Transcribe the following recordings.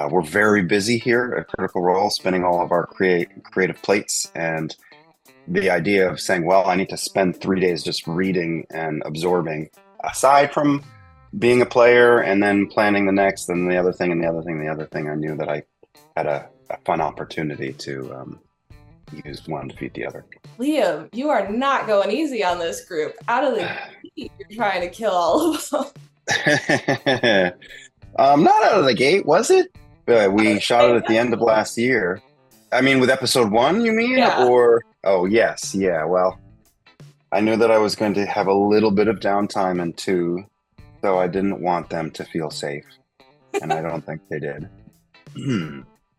we're very busy here at Critical Role, spinning all of our creative plates. And the idea of saying, well, I need to spend 3 days just reading and absorbing, aside from being a player and then planning the next and the other thing and the other thing, the other thing, I knew that I had a fun opportunity to use one to feed the other. Liam, you are not going easy on this group. Out of the gate, you're trying to kill all of them. Not out of the gate, was it? We shot it at the end of last year. I mean, with episode one, you mean? Yeah. Or, oh, yes. Yeah. Well, I knew that I was going to have a little bit of downtime in two, so I didn't want them to feel safe. And I don't think they did.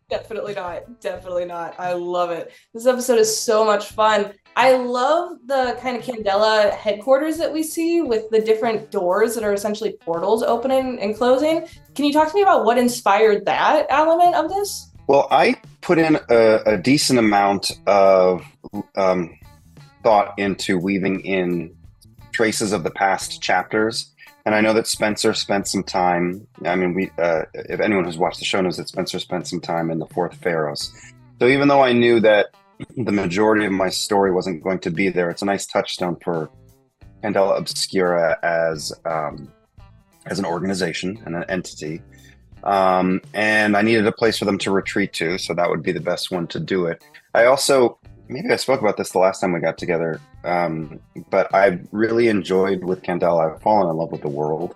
Definitely not. Definitely not. I love it. This episode is so much fun. I love the kind of Candela headquarters that we see with the different doors that are essentially portals opening and closing. Can you talk to me about what inspired that element of this? Well, I put in a decent amount of thought into weaving in traces of the past chapters. And I know that Spencer spent some time. I mean, if anyone who's watched the show knows that Spencer spent some time in the Fourth Pharaohs. So even though I knew that the majority of my story wasn't going to be there, it's a nice touchstone for Candela Obscura as an organization and an entity. And I needed a place for them to retreat to, so that would be the best one to do it. I also, maybe I spoke about this the last time we got together, but I really enjoyed with Candela. I've fallen in love with the world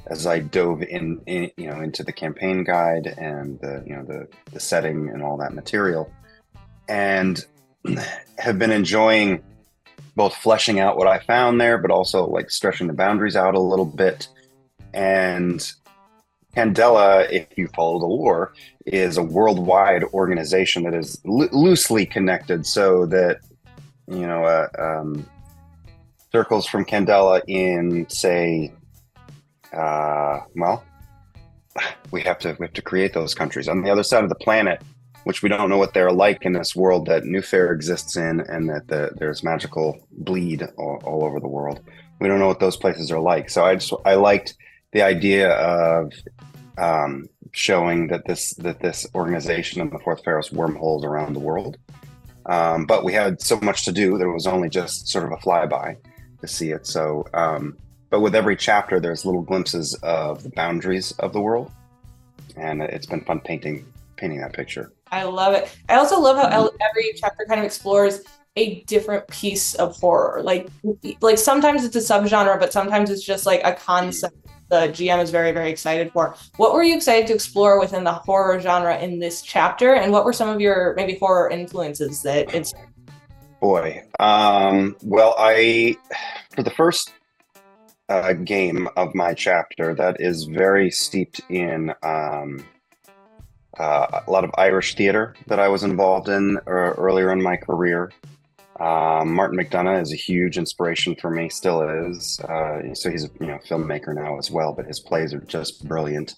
as I dove into the campaign guide and the setting and all that material, and have been enjoying both fleshing out what I found there, but also like stretching the boundaries out a little bit. And Candela, if you follow the lore, is a worldwide organization that is loosely connected, so that circles from Candela in, say, we have to create those countries on the other side of the planet, which we don't know what they're like in this world that New Fair exists in, and that there's magical bleed all over the world. We don't know what those places are like. So I liked the idea of showing that this organization in the Fourth Pharaoh's wormholes around the world. But we had so much to do that it was only just sort of a flyby to see it. So, but with every chapter, there's little glimpses of the boundaries of the world, and it's been fun painting that picture. I love it. I also love how every chapter kind of explores a different piece of horror. Like sometimes it's a subgenre, but sometimes it's just like a concept the GM is very, very excited for. What were you excited to explore within the horror genre in this chapter? And what were some of your maybe horror influences that it's... Boy. Well, for the first game of my chapter, that is very steeped in a lot of Irish theater that I was involved in earlier in my career. Martin McDonagh is a huge inspiration for me, still is. So he's a filmmaker now as well, but his plays are just brilliant.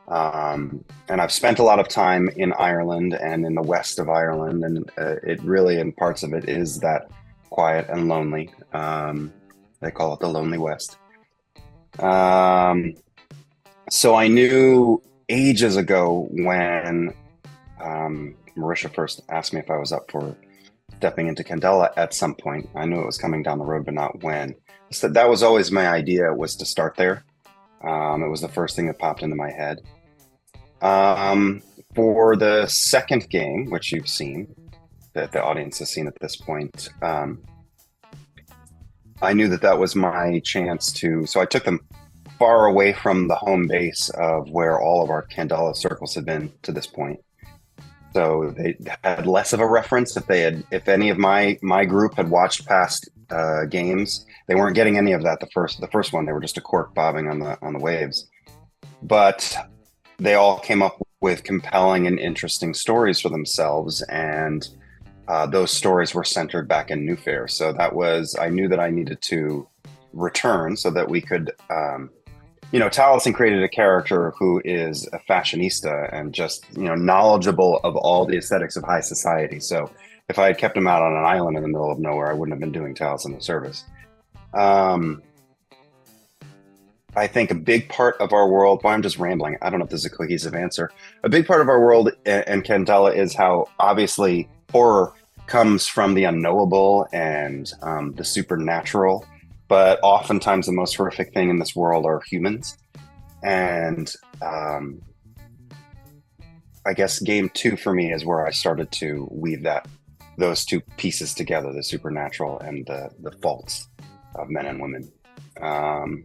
And I've spent a lot of time in Ireland and in the west of Ireland, and it really, in parts of it, is that quiet and lonely. They call it the Lonely West. So I knew ages ago when Marisha first asked me if I was up for stepping into Candela at some point. I knew it was coming down the road, but not when. So that was always my idea, was to start there. It was the first thing that popped into my head. For the second game, which you've seen, that the audience has seen at this point, I knew that was my chance to... So I took them far away from the home base of where all of our Candela circles had been to this point. So they had less of a reference. If any of my group had watched past games, they weren't getting any of that. The first one, they were just a cork bobbing on the waves. But they all came up with compelling and interesting stories for themselves, and those stories were centered back in New Fair. So I knew that I needed to return so that we could. Taliesin created a character who is a fashionista and just, knowledgeable of all the aesthetics of high society. So if I had kept him out on an island in the middle of nowhere, I wouldn't have been doing Taliesin a service. I think a big part of our world, well, I'm just rambling. I don't know if this is a cohesive answer. A big part of our world and Candela is how obviously horror comes from the unknowable and the supernatural. But oftentimes, the most horrific thing in this world are humans. And I guess game two for me is where I started to weave those two pieces together, the supernatural and the faults of men and women. Um,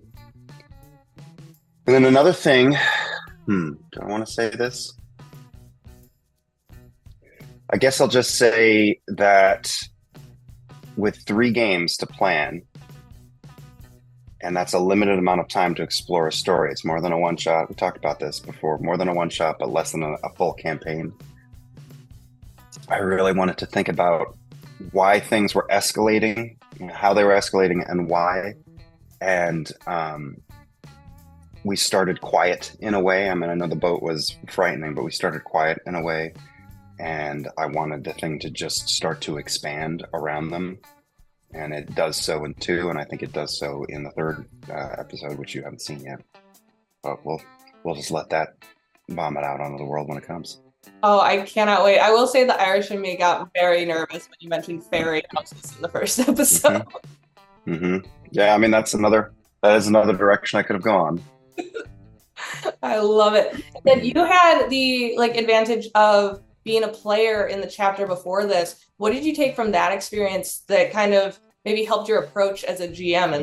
and then another thing, do I want to say this? I guess I'll just say that with 3 games to plan, and that's a limited amount of time to explore a story. It's more than a one shot. We talked about this before. More than a one shot, but less than a full campaign. I really wanted to think about why things were escalating, how they were escalating, and why. And we started quiet in a way. I mean, I know the boat was frightening, but we started quiet in a way. And I wanted the thing to just start to expand around them. And it does so in 2, and I think it does so in the 3rd episode, which you haven't seen yet. But we'll just let that vomit out onto the world when it comes. Oh, I cannot wait. I will say the Irish in me got very nervous when you mentioned fairy houses in the first episode. Yeah, I mean that is another direction I could have gone. I love it. And then you had the advantage of being a player in the chapter before this. What did you take from that experience that kind of maybe helped your approach as a GM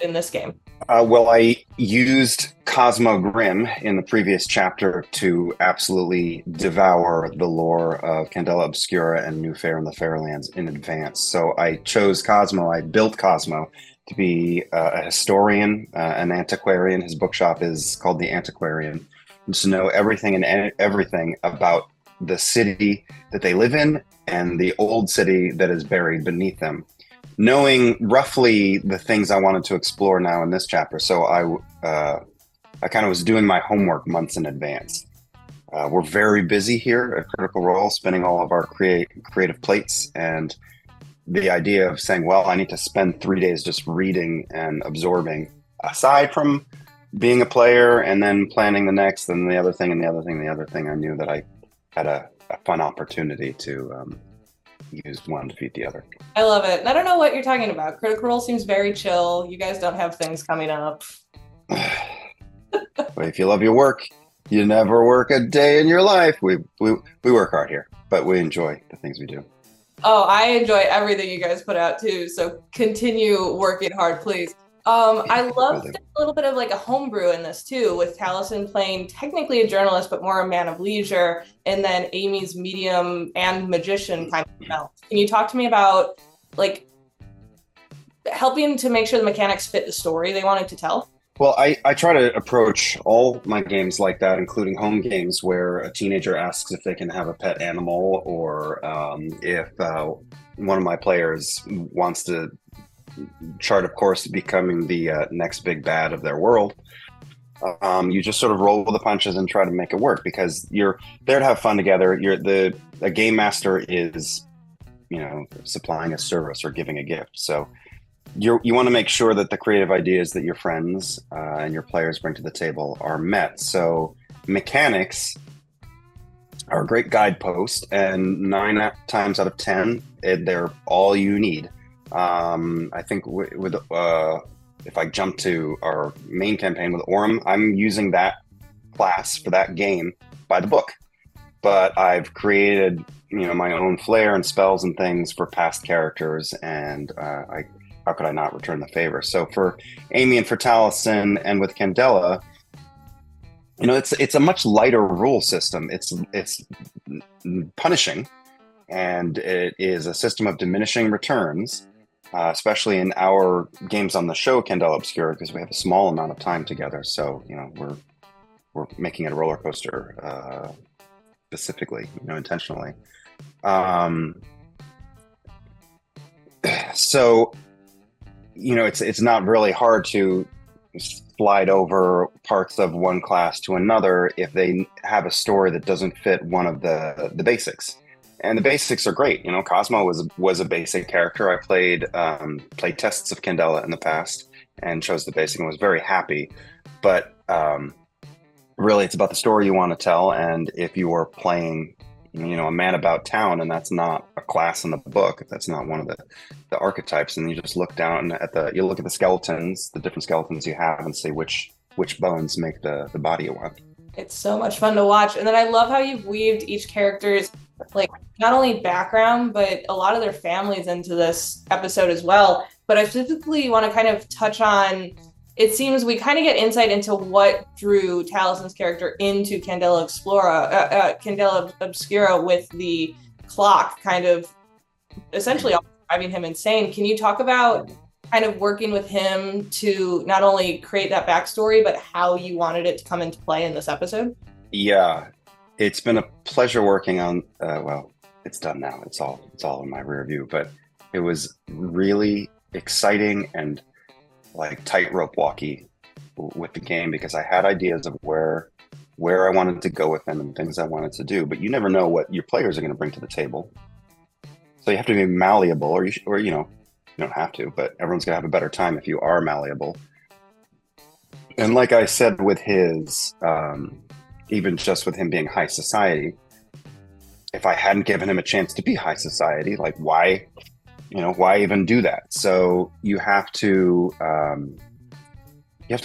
in this game? Well, I used Cosmo Grimm in the previous chapter to absolutely devour the lore of Candela Obscura and New Fair in the Fairlands in advance. So I chose Cosmo. I built Cosmo to be a historian, an antiquarian. His bookshop is called The Antiquarian. And to know everything and everything about the city that they live in and the old city that is buried beneath them, knowing roughly the things I wanted to explore now in this chapter. So I kind of was doing my homework months in advance. We're very busy here at Critical Role, spinning all of our creative plates, and the idea of saying, well, I need to spend 3 days just reading and absorbing, aside from being a player and then planning the next and the other thing and the other thing and the other thing, I knew that I had a fun opportunity to use one to defeat the other. I love it. And I don't know what you're talking about. Critical Role seems very chill. You guys don't have things coming up. But if you love your work, you never work a day in your life. We work hard here, but we enjoy the things we do. Oh, I enjoy everything you guys put out too. So continue working hard, please. I love a little bit of a homebrew in this too, with Taliesin playing technically a journalist, but more a man of leisure, and then Amy's medium and magician kind of melt. Can you talk to me about helping to make sure the mechanics fit the story they wanted to tell? Well, I try to approach all my games like that, including home games where a teenager asks if they can have a pet animal, or if one of my players wants to chart a course to becoming the next big bad of their world. You just sort of roll with the punches and try to make it work, because you're there to have fun together. A game master is, supplying a service or giving a gift. So you want to make sure that the creative ideas that your friends and your players bring to the table are met. So mechanics are a great guidepost, and 9 times out of 10, they're all you need. I think with if I jump to our main campaign with Orem, I'm using that class for that game by the book, but I've created my own flair and spells and things for past characters, and how could I not return the favor? So for Amy and for Taliesin and with Candela, it's a much lighter rule system. It's punishing, and it is a system of diminishing returns. Especially in our games on the show, Candela Obscura, because we have a small amount of time together. So, we're making it a roller coaster, specifically, intentionally. So, it's not really hard to slide over parts of one class to another if they have a story that doesn't fit one of the basics. And the basics are great. Cosmo was a basic character. I played tests of Candela in the past, and chose the basic and was very happy. But really, it's about the story you want to tell. And if you are playing, a man about town, and that's not a class in the book, if that's not one of the archetypes, and you just look down at you look at the skeletons, the different skeletons you have, and see which bones make the body you want. It's so much fun to watch. And then I love how you've weaved each character's like not only background, but a lot of their families into this episode as well. But I specifically want to kind of touch on, it seems we kind of get insight into what drew Talison's character into Candela Obscura with the clock kind of essentially driving him insane. Can you talk about kind of working with him to not only create that backstory, but how you wanted it to come into play in this episode? Yeah, it's been a pleasure working on, well, it's done now. It's all in my rear view, but it was really exciting and like tightrope walky with the game, because I had ideas of where I wanted to go with them and things I wanted to do, but you never know what your players are going to bring to the table. So you have to be malleable, or you don't have to, but everyone's going to have a better time if you are malleable. And like I said, with his, even just with him being high society, if I hadn't given him a chance to be high society, like why even do that? So you have to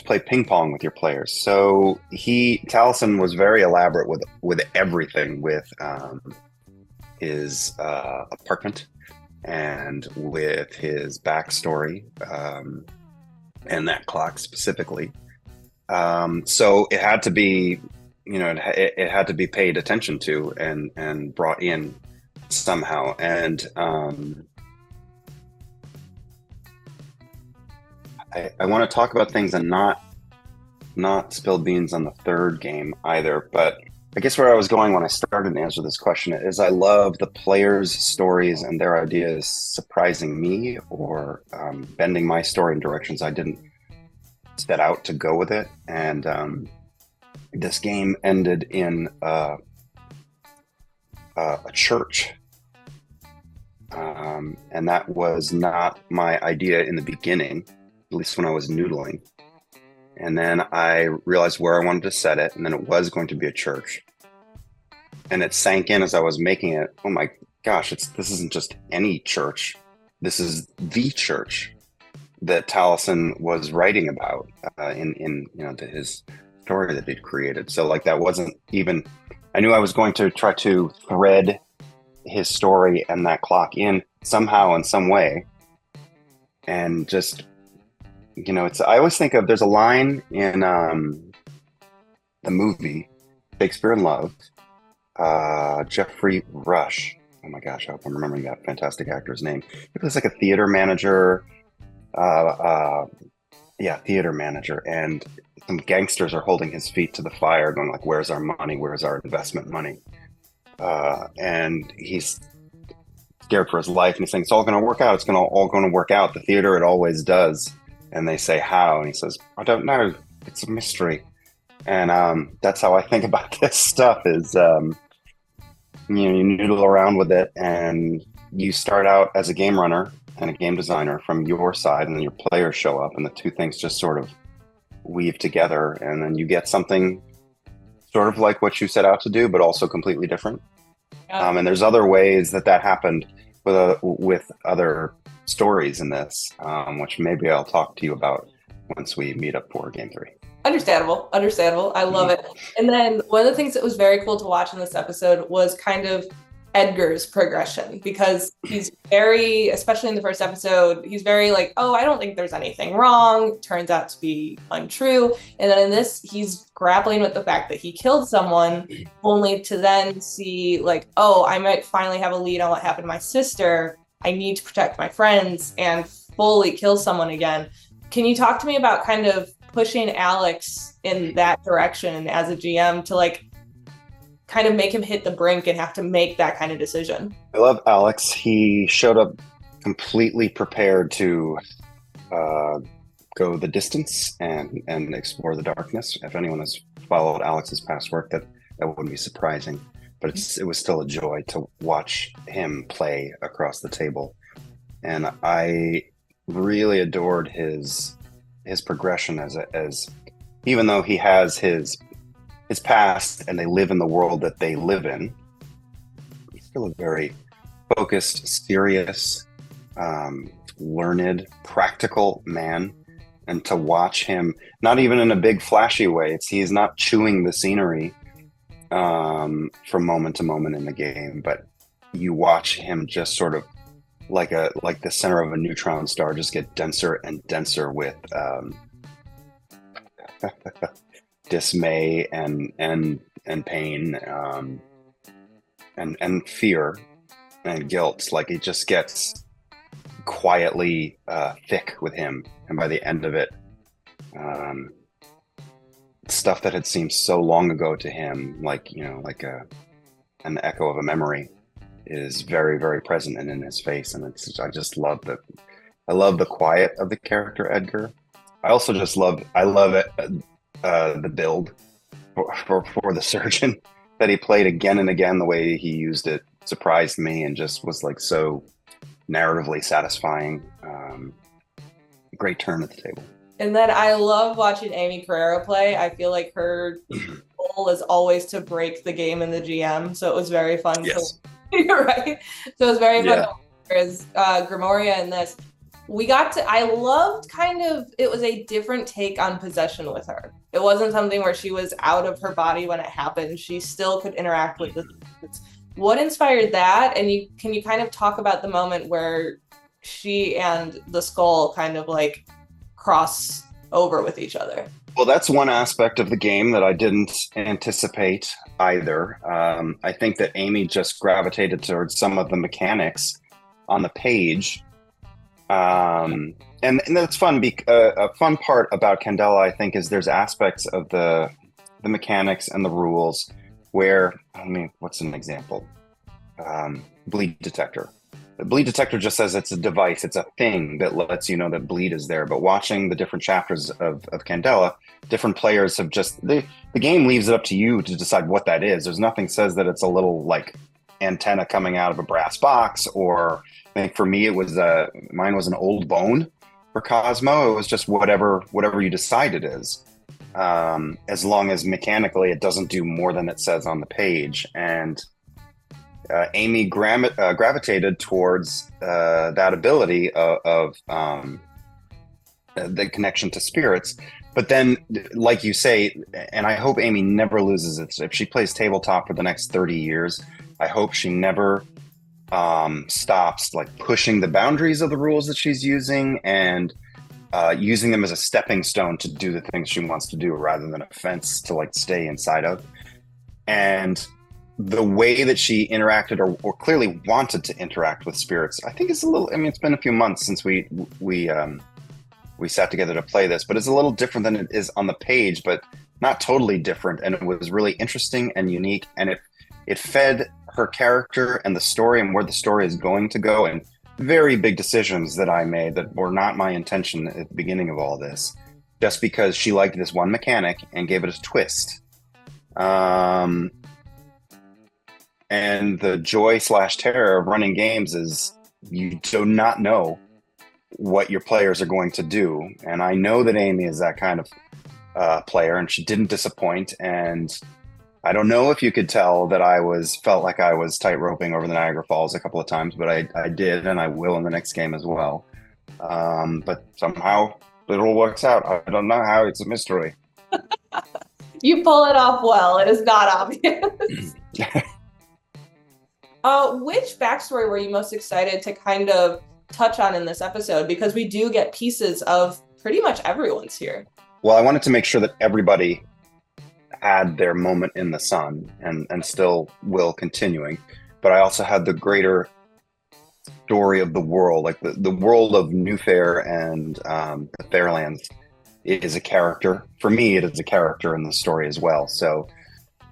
play ping pong with your players. So Taliesin was very elaborate with everything, with his apartment and with his backstory, and that clock specifically. So it had to be, it had to be paid attention to and brought in somehow. And I want to talk about things and not spill beans on the third game either, but I guess where I was going when I started to answer this question is I love the players' stories and their ideas surprising me, or bending my story in directions I didn't set out to go with it. And this game ended in a church. And that was not my idea in the beginning, at least when I was noodling. And then I realized where I wanted to set it, and then it was going to be a church. And it sank in as I was making it. Oh my gosh, this isn't just any church. This is the church that Taliesin was writing about in his story that he'd created. So like that wasn't even, I knew I was going to try to thread his story and that clock in somehow in some way. And just, I always think of, there's a line in the movie Shakespeare in Love, Jeffrey Rush. Oh my gosh, I hope I'm remembering that fantastic actor's name. He was like a theater manager, theater manager, and some gangsters are holding his feet to the fire, going like, "Where's our money? Where's our investment money?" And he's scared for his life, and he's saying, "It's all going to work out. It's all going to work out. The theater, it always does." And they say, "How?" And he says, "I don't know. It's a mystery." And that's how I think about this stuff. Is you noodle around with it, and you start out as a game runner and a game designer from your side, and then your players show up, and the two things just sort of weave together, and then you get something sort of like what you set out to do, but also completely different. Yeah. And there's other ways that happened with other stories in this, which maybe I'll talk to you about once we meet up for game 3. Understandable. I love it. And then one of the things that was very cool to watch in this episode was kind of Edgar's progression, because he's very, especially in the first episode, he's very like, "Oh, I don't think there's anything wrong." Turns out to be untrue. And then in this, he's grappling with the fact that he killed someone, only to then see like, "Oh, I might finally have a lead on what happened to my sister. I need to protect my friends," and fully kill someone again. Can you talk to me about kind of pushing Alex in that direction as a GM to like kind of make him hit the brink and have to make that kind of decision? I love Alex. He showed up completely prepared to go the distance and explore the darkness. If anyone has followed Alex's past work, that wouldn't be surprising. But it was still a joy to watch him play across the table. And I really adored his his progression as even though he has his past and they live in the world that they live in, he's still a very focused, serious, learned, practical man. And to watch him, not even in a big flashy way, he's not chewing the scenery from moment to moment in the game, but you watch him just sort of like the center of a neutron star just get denser and denser with dismay and pain and fear and guilt. Like it just gets quietly thick with him, and by the end of it, stuff that had seemed so long ago to him, like an echo of a memory, is very, very present and in his face. And I just love the quiet of the character Edgar. I also just love it, the build for the surgeon that he played again and again. The way he used it surprised me and just was like so narratively satisfying. Great turn at the table. And then I love watching Amy Carrera play. I feel like her goal is always to break the game in the GM. So it was very fun. Yes. You're right. So it was very fun. As Grimoria in this, I loved it was a different take on possession with her. It wasn't something where she was out of her body when it happened. She still could interact with the spirits. What inspired that? And can you kind of talk about the moment where she and the skull kind of like cross over with each other? Well, that's one aspect of the game that I didn't anticipate either. I think that Amy just gravitated towards some of the mechanics on the page. And that's fun. A fun part about Candela, I think, is there's aspects of the mechanics and the rules where, what's an example? Bleed detector. The bleed detector just says it's a device, it's a thing that lets you know that bleed is there. But watching the different chapters of Candela, different players have the game leaves it up to you to decide what that is. There's nothing says that it's a little like antenna coming out of a brass box, or I think for me it was mine was an old bone. For Cosmo, it was just whatever you decide it is, as long as mechanically it doesn't do more than it says on the page. And Amy gravitated towards that ability of the connection to spirits. But then, like you say, and I hope Amy never loses it. If she plays tabletop for the next 30 years, I hope she never stops like pushing the boundaries of the rules that she's using and using them as a stepping stone to do the things she wants to do rather than a fence to like stay inside of. And the way that she interacted or clearly wanted to interact with spirits, I think it's a little, it's been a few months since we sat together to play this, but it's a little different than it is on the page, but not totally different. And it was really interesting and unique. And it fed her character and the story and where the story is going to go, and very big decisions that I made that were not my intention at the beginning of all this, just because she liked this one mechanic and gave it a twist. And the joy/terror of running games is you do not know what your players are going to do. And I know that Amy is that kind of player, and she didn't disappoint. And I don't know if you could tell that felt like I was tight roping over the Niagara Falls a couple of times, but I did, and I will in the next game as well. But somehow it all works out. I don't know how. It's a mystery. You pull it off well. It is not obvious. Which backstory were you most excited to kind of touch on in this episode? Because we do get pieces of pretty much everyone's here. Well, I wanted to make sure that everybody had their moment in the sun and still will continuing. But I also had the greater story of the world, like the world of New Fair and the Fairlands. It is a character. For me, it is a character in the story as well. So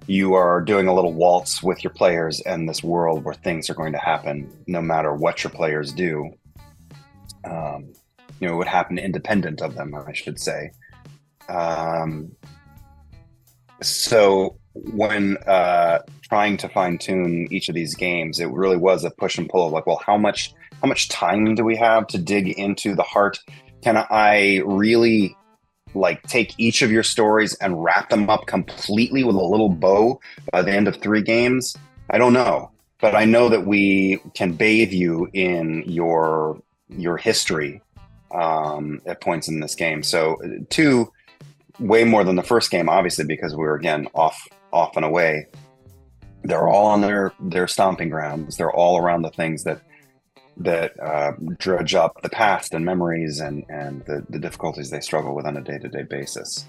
you are doing a little waltz with your players in this world where things are going to happen no matter what your players do. It would happen independent of them, I should say. So when trying to fine tune each of these games, it really was a push and pull of like, well, how much time do we have to dig into the heart? Can I really like take each of your stories and wrap them up completely with a little bow by the end of 3 games? I don't know, but I know that we can bathe you in your history at points in this game. So 2, way more than the first game, obviously, because we were again off and away. They're all on their stomping grounds. They're all around the things that dredge up the past and memories and the difficulties they struggle with on a day-to-day basis.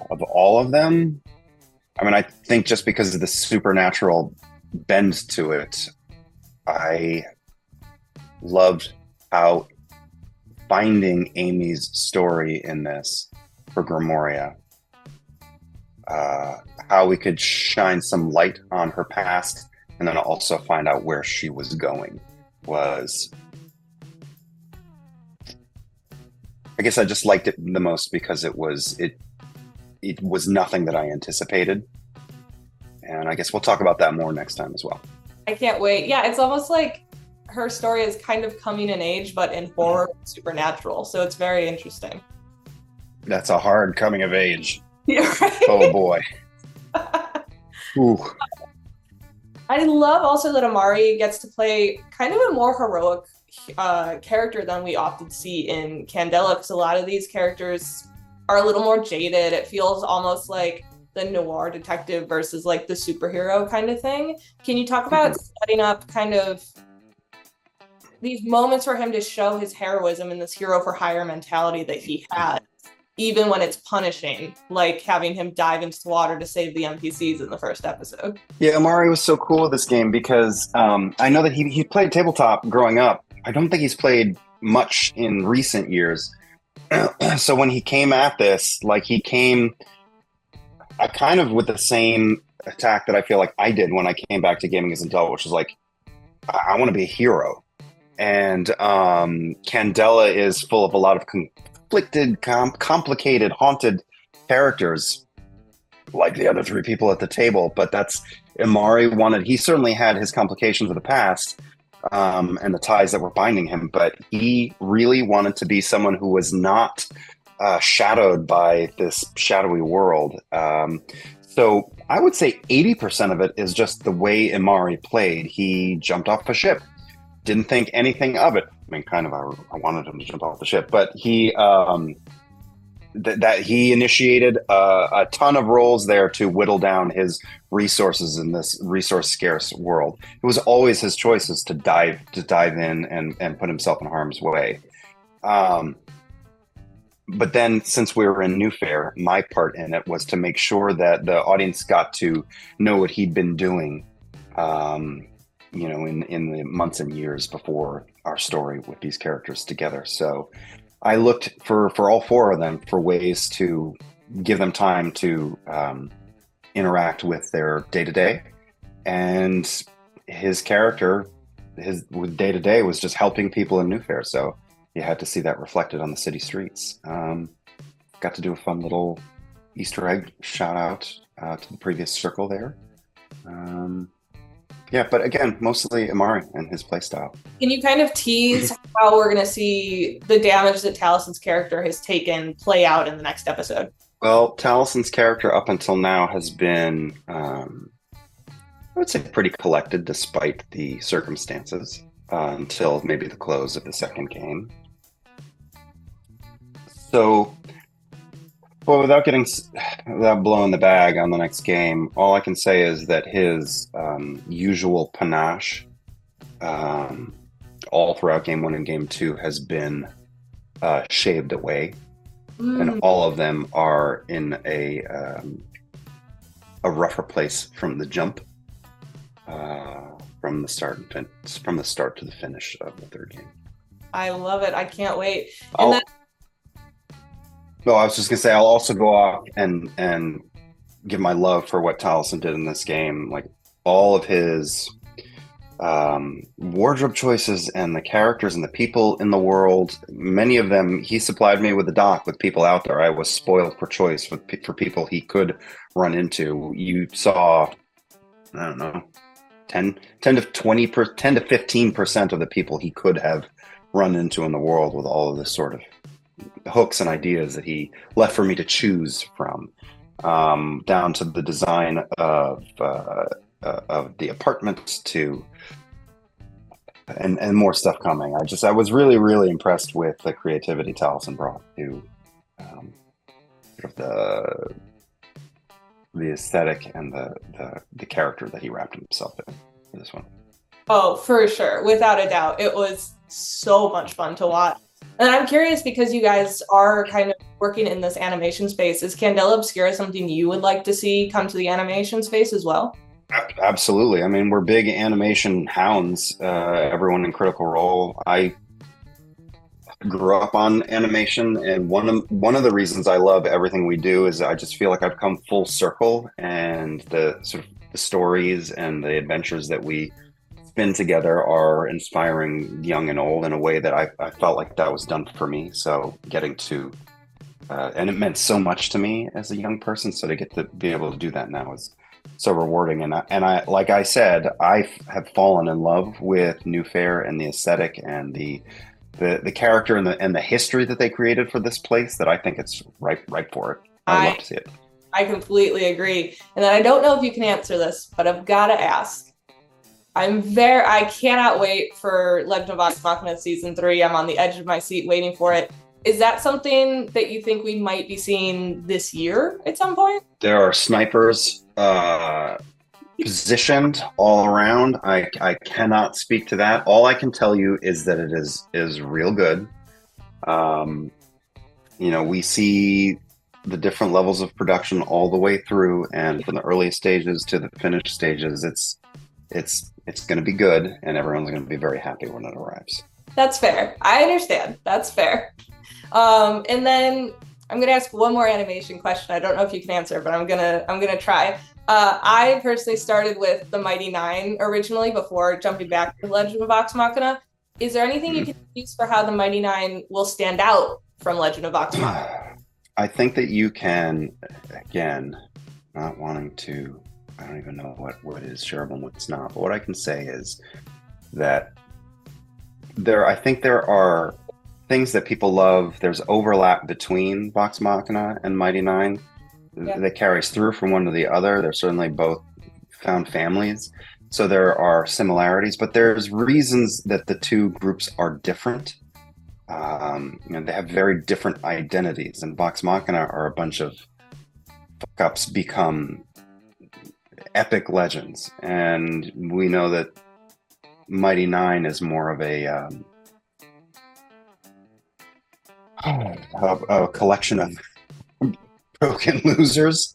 Of all of them, I mean, I think just because of the supernatural bend to it, I loved how finding Amy's story in this for Grimoria, how we could shine some light on her past and then also find out where she was going was, I guess I just liked it the most because it was nothing that I anticipated. And I guess we'll talk about that more next time as well. I can't wait. Yeah, it's almost like her story is kind of coming in age, but in horror and supernatural. So it's very interesting. That's a hard coming of age. Yeah, right? Oh boy. Ooh. I love also that Amari gets to play kind of a more heroic character than we often see in Candela, because a lot of these characters are a little more jaded. It feels almost like the noir detective versus like the superhero kind of thing. Can you talk about setting up kind of these moments for him to show his heroism and this hero for hire mentality that he had, even when it's punishing, like having him dive into the water to save the NPCs in the first episode? Yeah, Amari was so cool with this game because I know that he played tabletop growing up. I don't think he's played much in recent years. So when he came at this, like he came kind of with the same attack that I feel like I did when I came back to gaming as an adult, which is like, I want to be a hero. And Candela is full of a lot of conflicted, complicated, haunted characters, like the other 3 people at the table. But that's Amari wanted. He certainly had his complications of the past and the ties that were binding him, but he really wanted to be someone who was not shadowed by this shadowy world. So I would say 80% of it is just the way Amari played. He jumped off a ship. Didn't think anything of it. I mean, kind of, I wanted him to jump off the ship, but he he initiated a ton of rolls there to whittle down his resources in this resource scarce world. It was always his choices to dive in and put himself in harm's way. But then, since we were in New Fair, my part in it was to make sure that the audience got to know what he'd been doing. In the months and years before our story with these characters together. So I looked for all 4 of them for ways to give them time to interact with their day-to-day. And his character, his day-to-day was just helping people in New Fair. So you had to see that reflected on the city streets. Got to do a fun little Easter egg shout out to the previous circle there. Yeah, but again, mostly Amari and his playstyle. Can you kind of tease how we're going to see the damage that Talison's character has taken play out in the next episode? Well, Talison's character up until now has been, I would say, pretty collected despite the circumstances until maybe the close of the second game. So, well, without blowing the bag on the next game, all I can say is that his usual panache all throughout Game 1 and Game 2 has been shaved away. And all of them are in a rougher place from the jump, from the start to the finish of the third game. I love it. I can't wait. No, I was just gonna say I'll also go off and give my love for what Taliesin did in this game. Like all of his wardrobe choices and the characters and the people in the world, many of them, he supplied me with a doc with people out there. I was spoiled for choice for people he could run into. You saw, I don't know, 10 to 15% of the people he could have run into in the world with all of this sort of hooks and ideas that he left for me to choose from, down to the design of the apartment to and more stuff coming. I was really really impressed with the creativity Taliesin brought to sort of the aesthetic and the character that he wrapped himself in for this one. Oh, for sure. Without a doubt. It was so much fun to watch. And I'm curious because you guys are kind of working in this animation space. Is Candela Obscura something you would like to see come to the animation space as well? Absolutely. I mean, we're big animation hounds. Everyone in Critical Role. I grew up on animation, and one of the reasons I love everything we do is I just feel like I've come full circle, and the sort of the stories and the adventures that we spin together are inspiring young and old in a way that I felt like that was done for me. So getting to and it meant so much to me as a young person. So to get to be able to do that now is so rewarding. And I like I said, I have fallen in love with New Fair and the aesthetic and the character and the history that they created for this place. That I think it's ripe for it. I would love to see it. I completely agree. And then I don't know if you can answer this, but I've got to ask. I cannot wait for Legend of Vox Machina season 3. I'm on the edge of my seat waiting for it. Is that something that you think we might be seeing this year at some point? There are snipers positioned all around. I cannot speak to that. All I can tell you is that it is real good. We see the different levels of production all the way through, and from the early stages to the finished stages, it's going to be good, and everyone's going to be very happy when it arrives. That's fair. I understand. That's fair. And then I'm gonna ask one more animation question. I don't know if you can answer, but I'm gonna try. I personally started with the Mighty Nein originally before jumping back to Legend of Vox Machina. Is there anything you can use for how the Mighty Nein will stand out from Legend of Vox Machina? I think that you can, again, not wanting to. I don't even know what is shareable and what's not. But what I can say is that I think there are things that people love. There's overlap between Vox Machina and Mighty Nein that carries through from one to the other. They're certainly both found families. So there are similarities, but there's reasons that the two groups are different. They have very different identities, and Vox Machina are a bunch of fuck-ups become epic legends. And we know that Mighty Nein is more of a collection of broken losers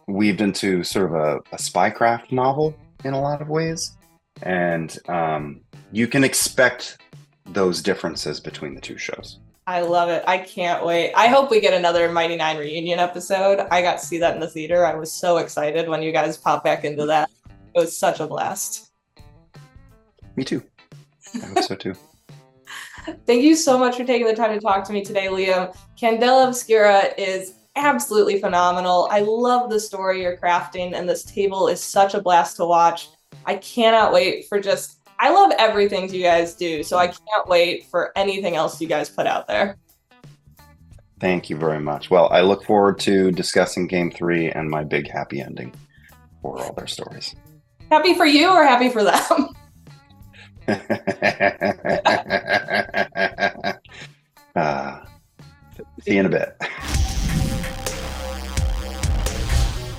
weaved into sort of a spycraft novel in a lot of ways. And you can expect those differences between the two shows. I love it. I can't wait. I hope we get another Mighty Nein reunion episode. I got to see that in the theater. I was so excited when you guys popped back into that. It was such a blast. Me too. I hope so too. Thank you so much for taking the time to talk to me today, Liam. Candela Obscura is absolutely phenomenal. I love the story you're crafting, and this table is such a blast to watch. I cannot wait for I love everything you guys do, so I can't wait for anything else you guys put out there. Thank you very much. Well, I look forward to discussing Game 3 and my big happy ending for all their stories. Happy for you or happy for them? See you in a bit.